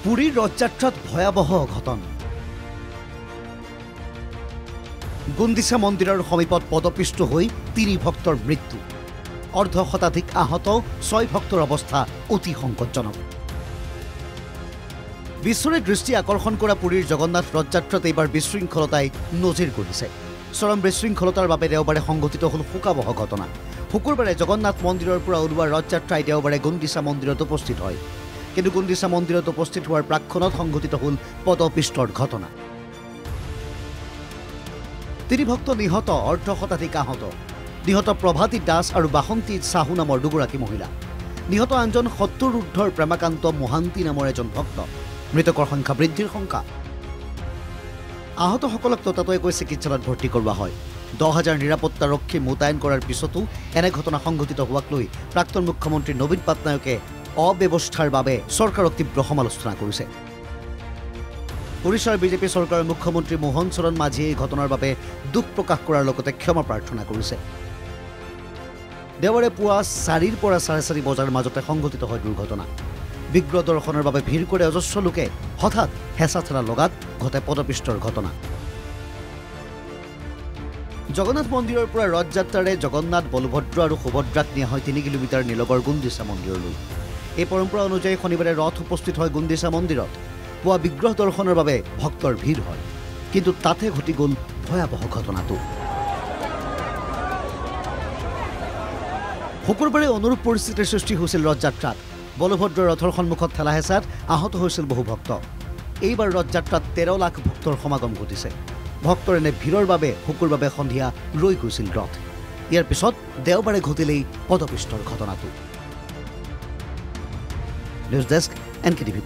পুরীর রথযাত্রাত ভয়াবহ ঘটন গুন্দিচা মন্দিরের সমীপত পদপিষ্ট হয়ে 3 ভক্তর মৃত্যু অর্ধ শতাধিক আহত 6 ভক্তর অবস্থা অতি সংকটজনক বিশ্বরে দৃষ্টি আকর্ষণ করা পুরীর জগন্নাথ রথযাত্রাত এবার বিশৃঙ্খলতায় নজির গড়িছে চরম বিশৃঙ্খলতার বাবে দেওবারে সংঘটিত হল শোকাবহ ঘটনা শুকুরবারে জগন্নাথ মন্দিরের পৰা ওলোৱা রথযাত্রায় দেওবারে গুন্দিচা মন্দিরত উপস্থিত হয় কিন্তু গুন্দিচা মন্দিরত উপস্থিত হওয়ার প্রাক্ষণত সংঘটিত হল পদপিষ্টর ঘটনা 3 ভক্ত নিহত অর্ধ শতাধিক আহত নিহত প্রভাতী দাস আর বাসন্তী সাহু নামৰ দুগৰাকী মহিলা নিহত আনজন 70 ঊৰ্ধ্বৰ প্ৰেমাকান্ত মহান্তি নামৰ এজন ভক্ত মৃতকৰ সংখ্যা বৃদ্ধিৰ সংখ্যা আহতসকলক ততাতৈয়াকৈ চিকিৎসালয়ত ভৰ্তি কৰোৱা হয় 10,000 নিৰাপত্তাৰক্ষী মোতায়েন কৰাৰ পিছতো এনে ঘটনা সংঘটিত হোৱাক লৈ প্ৰাক্তন মুখ্যমন্ত্ৰী নবীন পাটনায়কে অব্যৱস্থাৰ বাবে চৰকাৰক তীব্ৰ সমালোচনা কৰিছে ওড়িশাৰ বিজেপি চৰকাৰৰ মুখ্যমন্ত্ৰী মোহন চৰণ মাঝিয়ে এই ঘটনাৰ বাবে দুখ প্ৰকাশ কৰাৰ লগতে ক্ষমা প্ৰাৰ্থনা কৰিছে দেওবাৰে পুৱা 4ৰ পৰা 4:30 বজাৰ মাজতে সংঘটিত হয় দুৰ্ঘটনা বিগ্ৰহ দৰ্শনৰ বাবে ভিৰ কৰে অজস্ৰ লোকে হঠাৎ হেঁচা ঠেলা লগাত ঘটে পদপিষ্টৰ ঘটনা জগন্নাথ মন্দিৰৰ পৰা ৰথযাত্ৰাৰে জগন্নাথ বলভদ্ৰ আৰু সুভদ্ৰাক নিয়া হয় 3 কিলোমিটাৰ নিলগৰ গুন্দিচা মন্দিৰলৈ এই পৰম্পৰা অনুযায়ী শনিবাৰে ৰথ উপস্থিত হয় গুন্দিচা মন্দিৰত পুৱা বিগ্ৰহ দৰ্শনৰ বাবে ভক্তৰ ভিৰ হয় কিন্তু তাতে ঘটি গ'ল ভয়াবহ ঘটনাটো শুকুৰবাৰে অনুৰূপ পৰিস্থিতিৰ সৃষ্টি হৈছিল ৰথযাত্ৰাত বলভদ্ৰ ৰথৰ সন্মুখত ঠেলা হেঁচাত আহত হৈছিল বহু ভক্ত এইবাৰ ৰথযাত্ৰাত 13 লাখ ভক্তৰ সমাগম ঘটিছে ভক্তৰ এনে ভিৰৰ বাবে শুকুৰবাৰে সন্ধিয়া ৰৈ গৈছিল ৰথ ইয়াৰ পিছত দেওবাৰে ঘটিলেই পদপিষ্টৰ ঘটনাটো নিউজ ডেস্ক NKTV+।